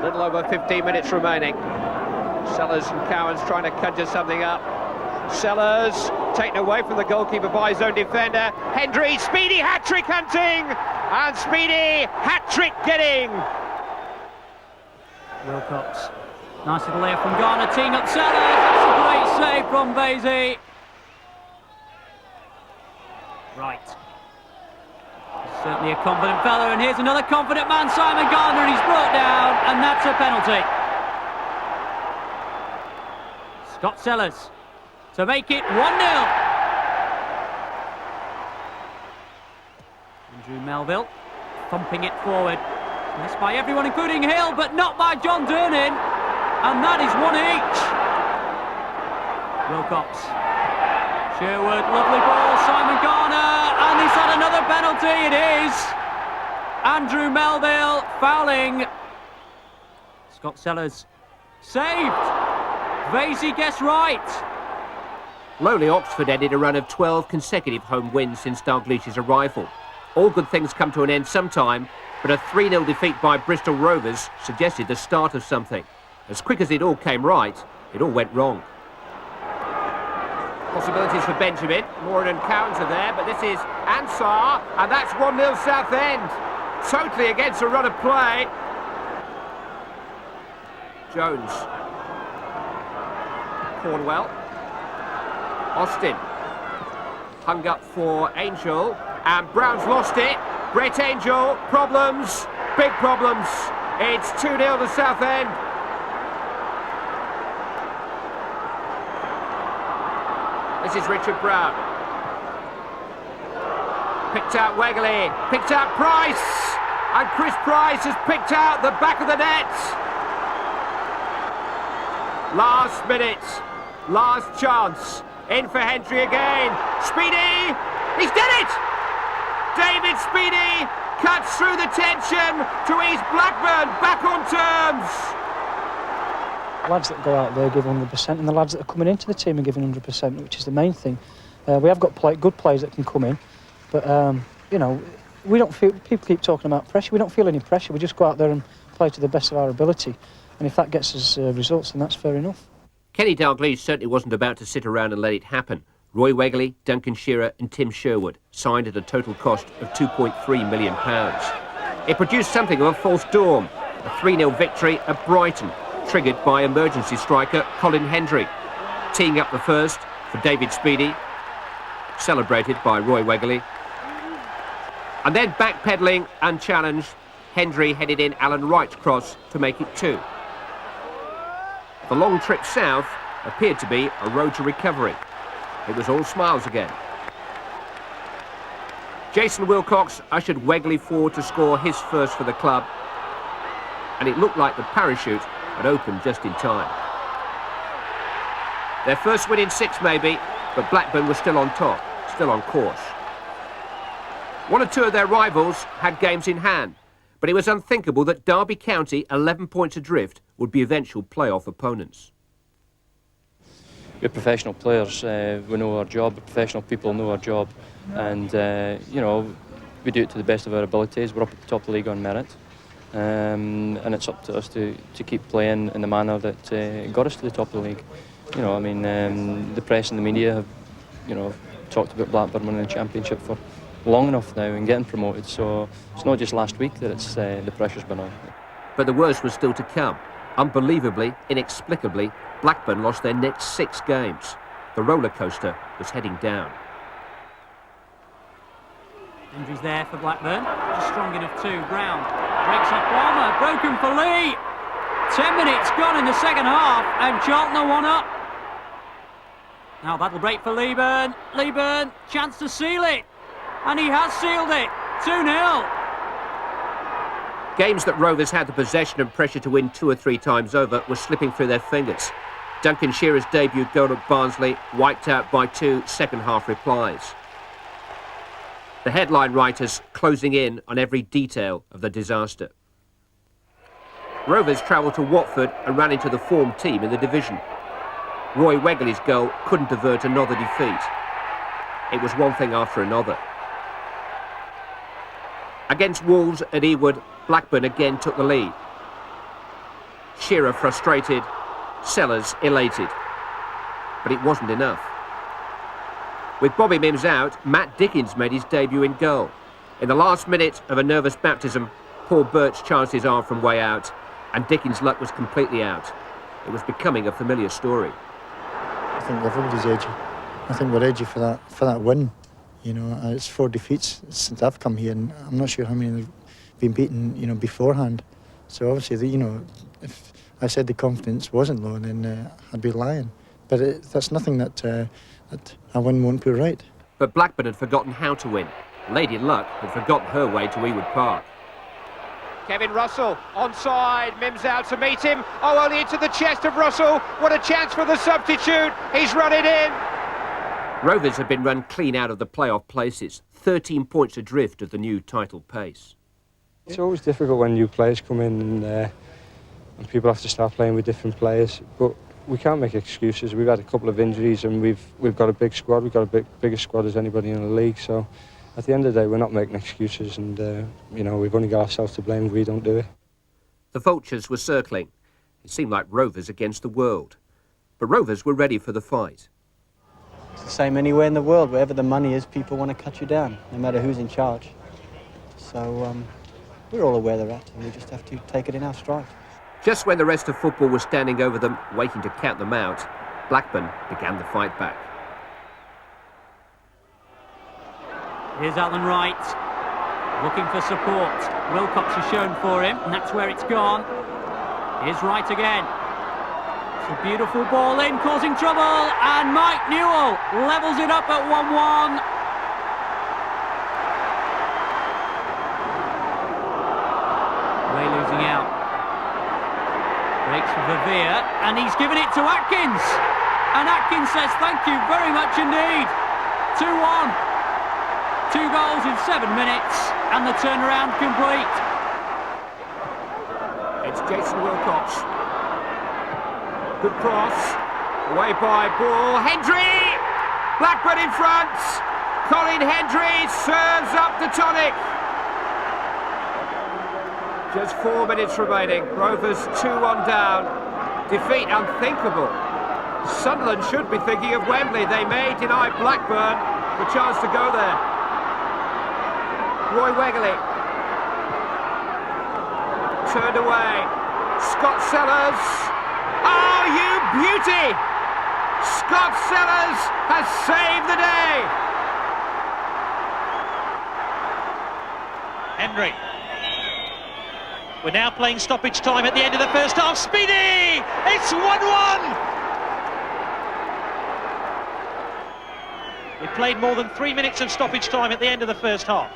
Little over 15 minutes remaining. Sellers and Cowans trying to conjure something up. Sellers taken away from the goalkeeper by his own defender. Hendry, Speedy hat-trick hunting! And Speedy hat-trick getting! Wilcox. Nice little layer from Garner, teeing up Sellers. That's a great save from Vasey. Right. He's certainly a confident fella, and here's another confident man, Simon Garner, and he's brought down, and that's a penalty. Scott Sellers to make it 1-0. Andrew Melville thumping it forward. Missed by everyone, including Hill, but not by John Durnin. And that is one each. Wilcox. Sherwood, lovely ball, Simon Garner, and he's had another penalty, it is. Andrew Melville fouling. Scott Sellers saved. Vasey gets right. Lowly Oxford ended a run of 12 consecutive home wins since Dalglish's arrival. All good things come to an end sometime, but a 3-0 defeat by Bristol Rovers suggested the start of something. As quick as it all came right, it all went wrong. Possibilities for Benjamin. Moran and Cowans are there, but this is Ansar, and that's 1-0 Southend. Totally against a run of play. Jones. Cornwell. Austin. Hung up for Angel, and Brown's lost it. Brett Angel, problems, big problems. It's 2-0 to Southend. This is Richard Brown. Picked out Wegley, picked out Price, and Chris Price has picked out the back of the net. Last minute, last chance. In for Hendry again. Speedy, he's done it! David Speedy cuts through the tension to ease Blackburn back on terms. Lads that go out there give 100%, and the lads that are coming into the team are giving 100%, which is the main thing. We have got good players that can come in, but you know, we don't feel. People keep talking about pressure. We don't feel any pressure. We just go out there and play to the best of our ability, and if that gets us results, then that's fair enough. Kenny Dalglish certainly wasn't about to sit around and let it happen. Roy Wegley, Duncan Shearer and Tim Sherwood signed at a total cost of £2.3 million. It produced something of a false dawn. A 3-0 victory at Brighton, triggered by emergency striker Colin Hendry. Teeing up the first for David Speedy, celebrated by Roy Wegley. And then backpedalling unchallenged, Hendry headed in Alan Wright's cross to make it 2. The long trip south appeared to be a road to recovery. It was all smiles again. Jason Wilcox ushered Wegley forward to score his first for the club, and it looked like the parachute had opened just in time. Their first win in 6 maybe, but Blackburn was still on top, still on course. One or two of their rivals had games in hand, but it was unthinkable that Derby County, 11 points adrift, would be eventual playoff opponents. We're professional players, we know our job, professional people know our job, and you know, we do it to the best of our abilities. We're up at the top of the league on merit, and it's up to us to keep playing in the manner that got us to the top of the league. You know, I mean, the press and the media have, you know, talked about Blackburn winning the championship for long enough now and getting promoted, so it's not just last week that it's the pressure's been on. But the worst was still to come. Unbelievably, inexplicably, Blackburn lost their next 6 games. The roller coaster was heading down. Injuries there for Blackburn. Just strong enough too. Brown breaks off Palmer. Broken for Lee. 10 minutes gone in the second half, and Charlton are 1 up. Now that'll break for Leeburn. Leeburn, chance to seal it. And he has sealed it. 2-0. Games that Rovers had the possession and pressure to win 2 or 3 times over were slipping through their fingers. Duncan Shearer's debut goal at Barnsley wiped out by 2 second-half replies. The headline writers closing in on every detail of the disaster. Rovers travelled to Watford and ran into the form team in the division. Roy Wegley's goal couldn't avert another defeat. It was one thing after another. Against Wolves at Ewood, Blackburn again took the lead. Shearer frustrated, Sellers elated. But it wasn't enough. With Bobby Mims out, Matt Dickens made his debut in goal. In the last minute of a nervous baptism, Paul Birch charged his arm from way out, and Dickens' luck was completely out. It was becoming a familiar story. I think everybody's edgy. I think we're edgy for that win. You know, it's 4 defeats since I've come here, and I'm not sure how many have been beaten, you know, beforehand. So obviously, you know, if I said the confidence wasn't low, then I'd be lying. But that's nothing that a win won't be right. But Blackburn had forgotten how to win. Lady Luck had forgotten her way to Ewood Park. Kevin Russell onside, Mims out to meet him. Oh, only into the chest of Russell. What a chance for the substitute. He's run it in. Rovers had been run clean out of the playoff places, 13 points adrift of the new title pace. It's always difficult when new players come in and people have to start playing with different players, but we can't make excuses. We've had a couple of injuries and we've got a big squad. We've got a bigger squad as anybody in the league, so at the end of the day we're not making excuses, and you know, we've only got ourselves to blame if we don't do it. The vultures were circling. It seemed like Rovers against the world. But Rovers were ready for the fight. It's the same anywhere in the world. Wherever the money is, people want to cut you down, no matter who's in charge. So we're all aware of that, and we just have to take it in our stride. Just when the rest of football was standing over them, waiting to count them out, Blackburn began the fight back. Here's Alan Wright, looking for support. Wilcox has shown for him, and that's where it's gone. Here's Wright again. It's a beautiful ball in, causing trouble, and Mike Newell levels it up at 1-1. Way losing out. Breaks for Verveer, and he's given it to Atkins. And Atkins says thank you very much indeed. 2-1. 2 goals in 7 minutes, and the turnaround complete. It's Jason Wilcox. Good cross. Away by Ball. Hendry! Blackburn in front. Colin Hendry serves up the tonic. Just 4 minutes remaining. Rovers 2-1 down. Defeat unthinkable. Sunderland should be thinking of Wembley. They may deny Blackburn the chance to go there. Roy Wegley. Turned away. Scott Sellers. Oh, you beauty! Scott Sellers has saved the day. Henry. We're now playing stoppage time at the end of the first half. Speedy! It's 1-1! We played more than 3 minutes of stoppage time at the end of the first half.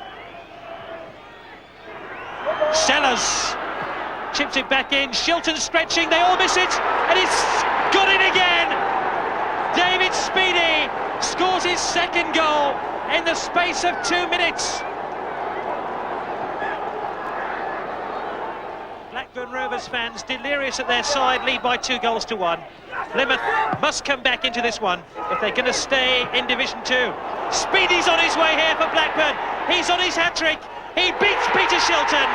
Sellers chips it back in. Shilton stretching, they all miss it, and it's got it again. David Speedy scores his second goal in the space of 2 minutes. Blackburn Rovers fans delirious at their side, lead by 2-1. Plymouth must come back into this one if they're going to stay in Division 2. Speedy's on his way here for Blackburn. He's on his hat-trick. He beats Peter Shilton.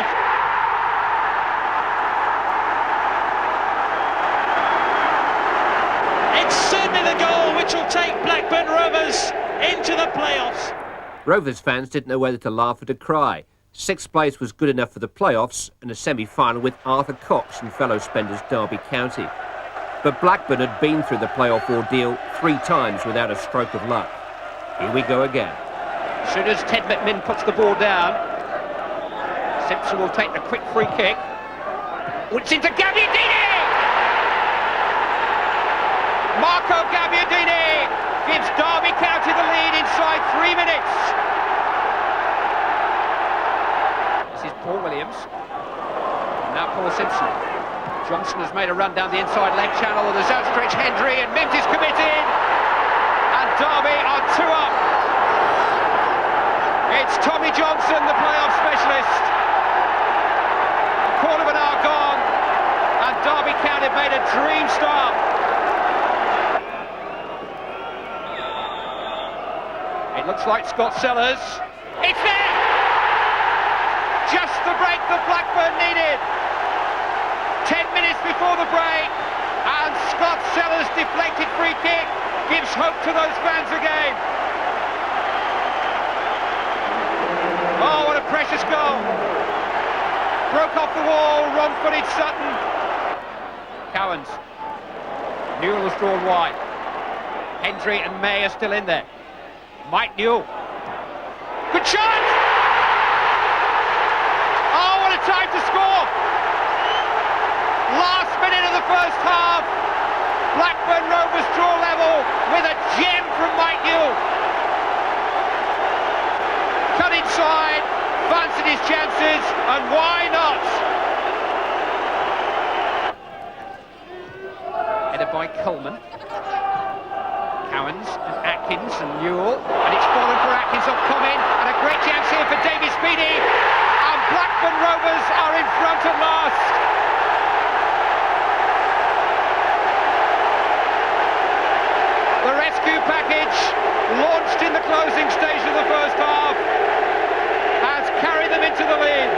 It's certainly the goal which will take Blackburn Rovers into the playoffs. Rovers fans didn't know whether to laugh or to cry. Sixth place was good enough for the playoffs and a semi-final with Arthur Cox and fellow spenders Derby County. But Blackburn had been through the playoff ordeal 3 times without a stroke of luck. Here we go again. As soon as Ted McMinn puts the ball down, Simpson will take the quick free kick. It's into Gabbiadini! Marco Gabbiadini gives Derby County the lead inside 3 minutes. This is Paul Williams. And now Paul Simpson. Johnson has made a run down the inside leg channel. There's outstretched Hendry and Mims is committed. And Derby are 2 up. It's Tommy Johnson, the playoff specialist. A quarter of an hour gone, and Derby County made a dream start. It looks like Scott Sellers. It's there! Just the break that Blackburn needed. 10 minutes before the break, and Scott Sellers' deflected free kick gives hope to those fans again. Oh, what a precious goal. Broke off the wall, wrong-footed Sutton. Cowans. Newell has drawn wide. Hendry and May are still in there. Mike Newell. Good shot! Oh, what a time to score! Last minute of the first half. Blackburn Rovers draw level with a gem from Mike Newell. Cut inside, fancied his chances, and why not? Headed by Coleman. Cowans and Atkins and Newell, and it's fallen for Atkins off Comin, and a great chance here for David Speedy, and Blackburn Rovers are in front at last. The rescue package, launched in the closing stage of the first half, has carried them into the lead.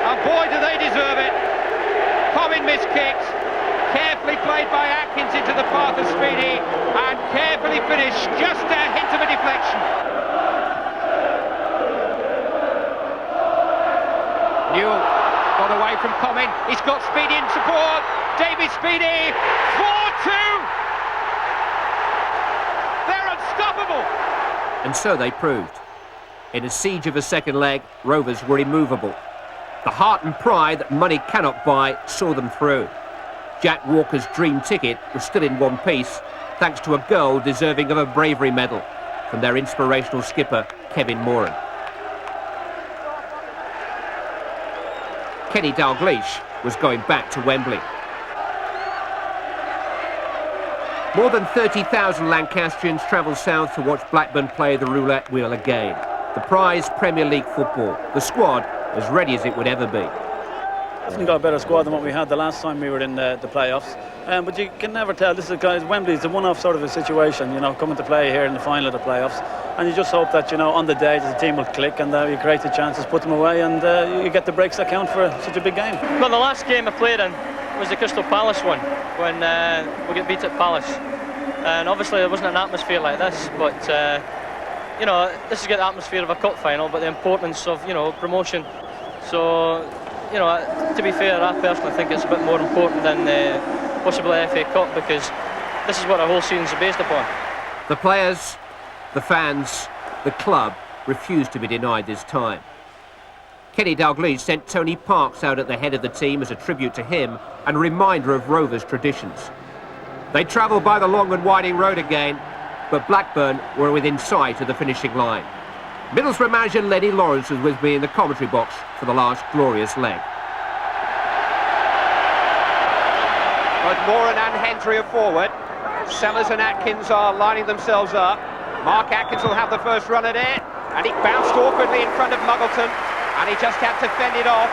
And boy, do they deserve it. Comin miskicked, carefully played by Atkins into the path of Speedy, and carefully finished, just a hint of a deflection. Newell got away from Comin, he's got Speedy in support, David Speedy, 4-2! They're unstoppable! And so they proved. In a siege of a second leg, Rovers were immovable. The heart and pride that money cannot buy saw them through. Jack Walker's dream ticket was still in one piece, thanks to a goal deserving of a bravery medal from their inspirational skipper, Kevin Moran. Kenny Dalglish was going back to Wembley. More than 30,000 Lancastrians travel south to watch Blackburn play the roulette wheel again. The prize Premier League football, the squad as ready as it would ever be. Definitely got a better squad than what we had the last time we were in the playoffs. But you can never tell. This is Wembley is a one-off sort of a situation, you know, coming to play here in the final of the playoffs. And you just hope that, you know, on the day the team will click and you create the chances, put them away, and you get the breaks that count for such a big game. Well, the last game I played in was the Crystal Palace one, when we get beat at Palace. And obviously there wasn't an atmosphere like this, but you know, this is the atmosphere of a cup final, but the importance of, you know, promotion. So, you know, to be fair, I personally think it's a bit more important than possibly the FA Cup, because this is what the whole season's based upon. The players, the fans, the club refused to be denied this time. Kenny Dalglish sent Tony Parks out at the head of the team as a tribute to him and a reminder of Rovers' traditions. They travelled by the long and winding road again, but Blackburn were within sight of the finishing line. Middlesbrough manager Lenny Lawrence was with me in the commentary box for the last glorious leg. Both Moran and Hendry are forward. Sellers and Atkins are lining themselves up. Mark Atkins will have the first run at it, and he bounced awkwardly in front of Muggleton, and he just had to fend it off.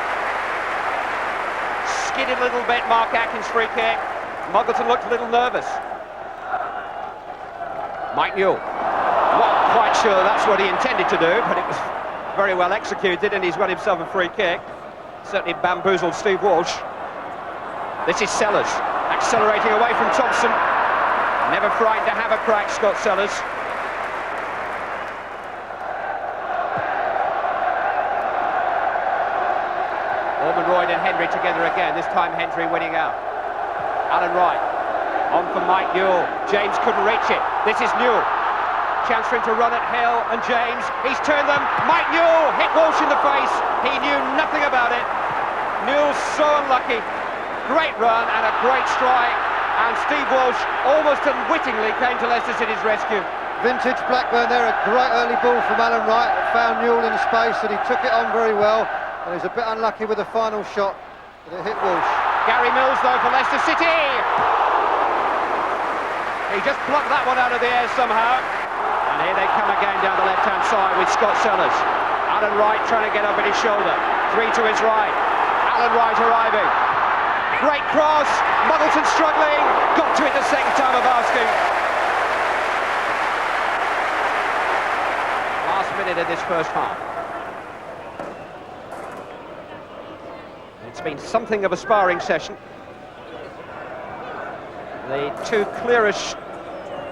Skidded a little bit, Mark Atkins' free kick. Muggleton looked a little nervous. Mike Newell. Not quite sure that's what he intended to do, but it was very well executed, and he's won himself a free kick. Certainly bamboozled Steve Walsh. This is Sellers, accelerating away from Thompson. Never frightened to have a crack, Scott Sellers. Ormond Royd and Henry together again, this time Henry winning out. Alan Wright, on for Mike Newell. James couldn't reach it. This is Newell. Chance for him to run at Hill and James. He's turned them. Mike Newell hit Walsh in the face. He knew nothing about it. Newell's so unlucky. Great run and a great strike. And Steve Walsh almost unwittingly came to Leicester City's rescue. Vintage Blackburn there, a great early ball from Alan Wright. Found Newell in space and he took it on very well. And he was a bit unlucky with the final shot, but it hit Walsh. Gary Mills though for Leicester City. He just plucked that one out of the air somehow. And here they come again down the left-hand side with Scott Sellers. Alan Wright trying to get over his shoulder. Three to his right. Alan Wright arriving. Great cross. Muggleton struggling. Got to it the second time of asking. Last minute of this first half. It's been something of a sparring session. The two clearest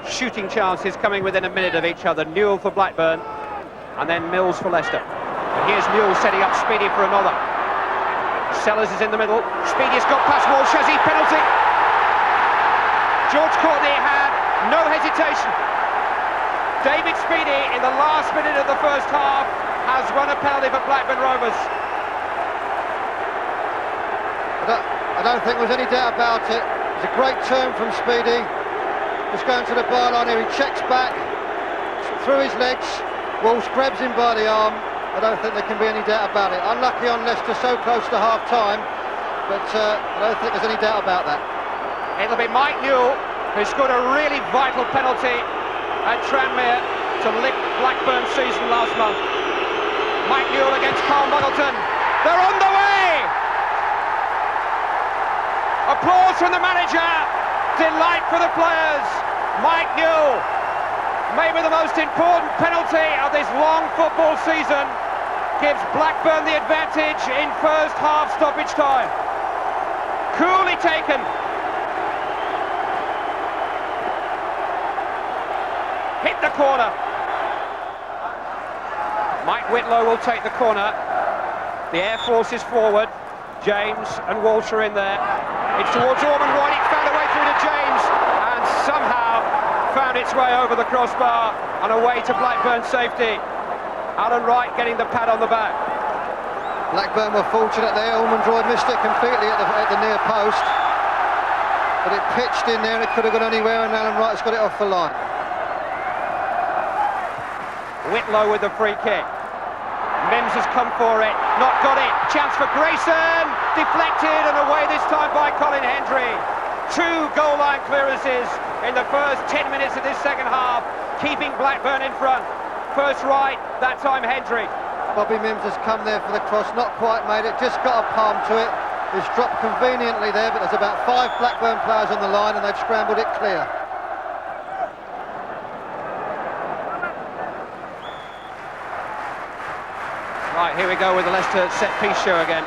shooting chances coming within a minute of each other. Newell for Blackburn and then Mills for Leicester. And here's Newell setting up Speedy for another. Sellers is in the middle. Speedy's got past Walsh. Has he? Penalty. George Courtney had no hesitation. David Speedy in the last minute of the first half has run a penalty for Blackburn Rovers. I don't think there's any doubt about it. It's a great turn from Speedy. Just going to the byline here, he checks back through his legs. Walsh grabs him by the arm. I don't think there can be any doubt about it. Unlucky on Leicester, so close to half-time, but I don't think there's any doubt about that. It'll be Mike Newell, who scored a really vital penalty at Tranmere to lift Blackburn's season last month. Mike Newell against Carl Muggleton. They're on the way! Applause from the manager. Delight for the players. Mike Newell, maybe the most important penalty of this long football season, gives Blackburn the advantage in first half stoppage time. Coolly taken. Hit the corner. Mike Whitlow will take the corner. The Air Force is forward. James and Walsh are in there. It's towards Ormond Royd. It found a way through to James and somehow found its way over the crossbar and away to Blackburn's safety. Alan Wright getting the pat on the back. Blackburn were fortunate there. Ormond Royd missed it completely at the near post. But it pitched in there, it could have gone anywhere, and Alan Wright's got it off the line. Whitlow with the free kick. Mims has come for it, not got it. Chance for Grayson, deflected and away this time by Colin Hendry. Two goal line clearances in the first 10 minutes of this second half, keeping Blackburn in front. First right, that time Hendry. Bobby Mims has come there for the cross, not quite made it, just got a palm to it. It's dropped conveniently there, but there's about 5 Blackburn players on the line and they've scrambled it clear. Right, here we go with the Leicester set-piece show again.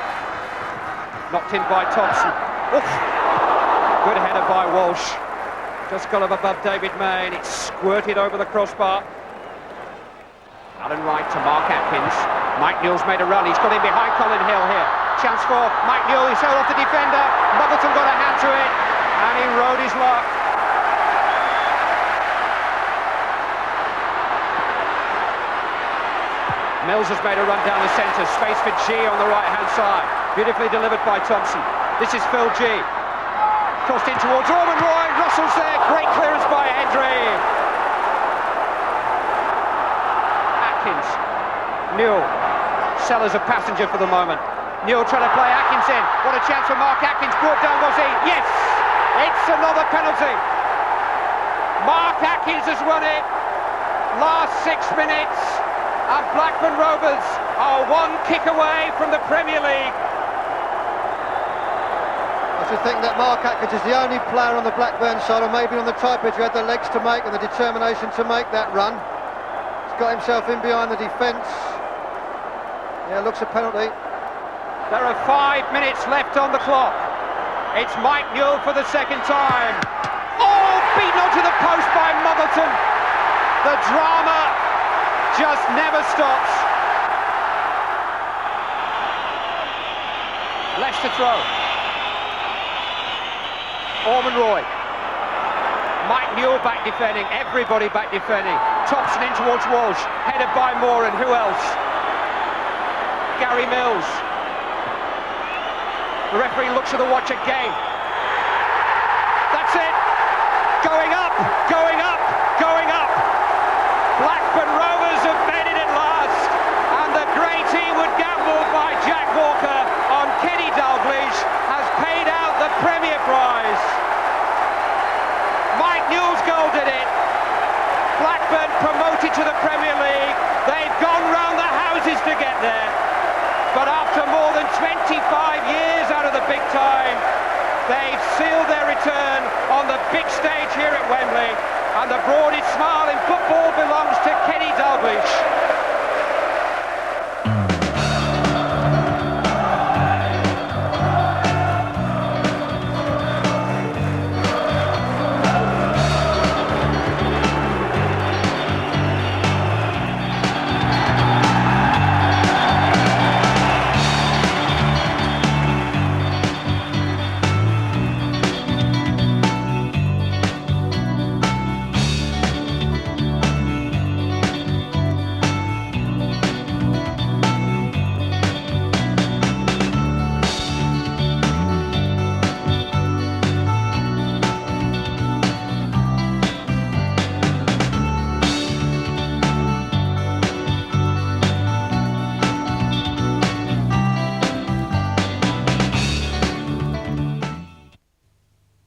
Knocked in by Thompson. Oof. Good header by Walsh. Just got up above David May and it squirted over the crossbar. Alan Wright to Mark Atkins. Mike Newell's made a run. He's got in behind Colin Hill here. Chance for Mike Newell. He's held off the defender. Muggleton got a hand to it and he rode his luck. Mills has made a run down the centre, space for G on the right-hand side. Beautifully delivered by Thompson. This is Phil G. Crossed in towards Ormond Royd, Russell's there, great clearance by Hendry. Atkins, Newell, Sellers a passenger for the moment. Newell trying to play Atkins in. What a chance for Mark Atkins, brought down was he? Yes! It's another penalty. Mark Atkins has won it. Last 6 minutes. And Blackburn Rovers are one kick away from the Premier League. I should think that Mark Atkins is the only player on the Blackburn side, or maybe on the tripod, who had the legs to make and the determination to make that run. He's got himself in behind the defence. Yeah, looks a penalty. There are 5 minutes left on the clock. It's Mike Newell for the second time. Oh, beaten onto the post by Muggleton. The drama just never stops. Leicester throw. Orman Roy. Mike Newell back defending, everybody back defending. Thompson in towards Walsh, headed by Moore, and who else? Gary Mills. The referee looks at the watch again. That's it. Going up, going up, going up. Blackburn Rovers have made it at last, and the great Ewood gamble by Jack Walker on Kenny Dalglish has paid out the Premier Prize. Mike Newell's goal did it. Blackburn promoted to the Premier League. They've gone round the houses to get there. But after more than 25 years out of the big time, they've sealed their return on the big stage here at Wembley. And the broadest smile in football belongs to Kenny Dalglish.